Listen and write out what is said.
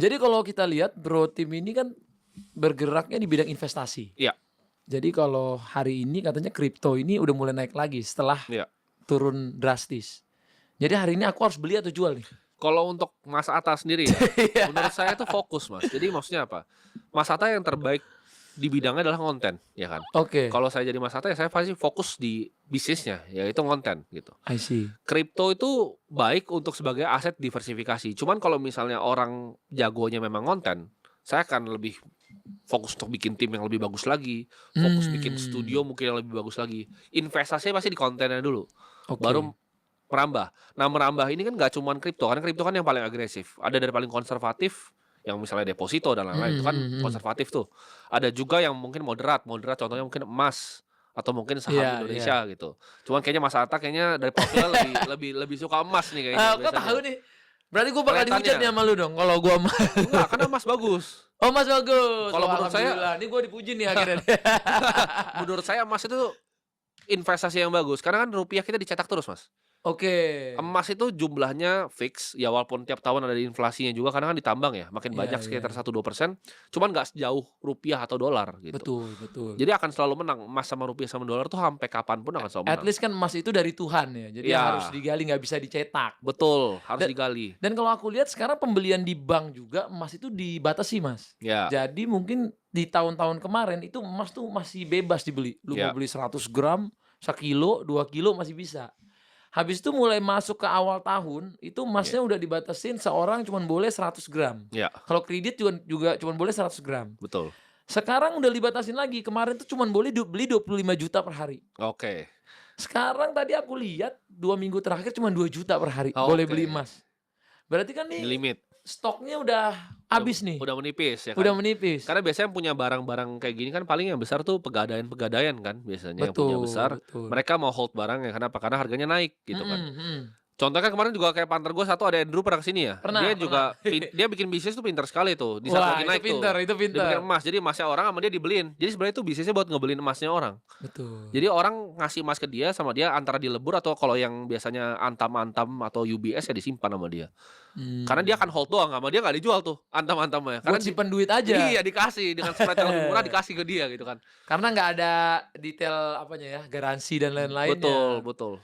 Jadi kalau kita lihat Bro Tim ini kan bergeraknya di bidang investasi. Iya, Jadi kalau hari ini katanya kripto ini udah mulai naik lagi setelah iya. turun drastis. Jadi hari ini aku harus beli atau jual nih? Kalau untuk Mas Atta sendiri ya, Iya. menurut saya itu fokus, Mas. Jadi maksudnya apa? Mas Atta yang terbaik di bidangnya adalah konten, ya kan? Oke, Kalau saya jadi Mas Atta ya saya pasti fokus di bisnisnya, yaitu konten gitu. I see. Kripto itu baik untuk sebagai aset diversifikasi. Cuman kalau misalnya orang jagonya memang konten, saya akan lebih fokus untuk bikin tim yang lebih bagus lagi, fokus bikin studio mungkin yang lebih bagus lagi. Investasinya pasti di kontennya dulu, Oke. baru merambah. Nah merambah ini kan nggak cuman kripto, karena kripto kan yang paling agresif. Ada dari paling konservatif, yang misalnya deposito dan lain-lain, itu kan konservatif tuh. Ada juga yang mungkin moderat contohnya mungkin emas atau mungkin saham Iya, iya. Indonesia gitu. Cuman kayaknya Mas Atta kayaknya dari profilnya lebih suka emas nih kayaknya Kok biasanya. tahu nih? Berarti gue bakal dihujat nih Kelihatannya. sama lu dong kalau gua emas. Enggak, karena emas bagus. Oh, Mas bagus. Kalau Oh, menurut saya alhamdulillah. Ini gue dipuji nih akhirnya. menurut saya emas itu investasi yang bagus karena kan rupiah kita dicetak terus, Mas. Oke. Emas itu jumlahnya fix, ya walaupun tiap tahun ada inflasinya juga karena kan ditambang ya, makin Iya, banyak iya. sekitar 1-2%, cuman nggak sejauh rupiah atau dolar gitu. Betul, betul. Jadi akan selalu menang, emas sama rupiah sama dolar tuh sampai kapanpun akan selalu At menang. least kan emas itu dari Tuhan ya. Jadi Iya, harus digali, nggak bisa dicetak. betul, harus Dan digali. dan kalau aku lihat sekarang pembelian di bank juga emas itu dibatasi, Mas. Ya, Jadi mungkin di tahun-tahun kemarin itu emas tuh masih bebas dibeli. Lu mau ya, beli 100 gram, sekilo, 2 kilo masih bisa. Habis itu mulai masuk ke awal tahun, itu ya, emasnya udah dibatasin seorang cuma boleh 100 gram. ya, Kalau kredit juga cuma boleh 100 gram. betul. Sekarang udah dibatasin lagi. Kemarin tuh cuma boleh beli 25 juta per hari. Oke, Sekarang tadi aku lihat 2 minggu terakhir cuma 2 juta per hari boleh beli oke, emas. Berarti kan di nih limit. stoknya udah habis nih, Udah menipis ya udah kan. menipis. Karena biasanya yang punya barang-barang kayak gini kan paling yang besar tuh pegadaian-pegadaian kan biasanya yang punya Betul, besar, betul. mereka mau hold barangnya kenapa? Karena harganya naik gitu kan. Mhm. Contohnya kan kemarin juga kayak partner gue satu ada Andrew pernah kesini ya. Pernah, Dia pernah. juga dia bikin bisnis tuh pintar sekali tuh. Di saat Wah, lagi itu naik pinter, tuh. itu Dia pinter. bikin emas. Jadi emasnya orang sama dia dibeliin. Jadi sebenarnya itu bisnisnya buat ngebeliin emasnya orang. Betul. Jadi orang ngasih emas ke dia sama dia antara dilebur atau kalau yang biasanya Antam-Antam atau UBS ya disimpan sama dia. Karena dia Mmm, akan hold doang sama dia nggak dijual tuh Antam-Antamnya. Karena buat simpen duit aja. iya dikasih dengan spread yang lebih murah dikasih ke dia gitu kan. Karena nggak ada detail apanya ya, garansi dan Betul, lain-lainnya. betul.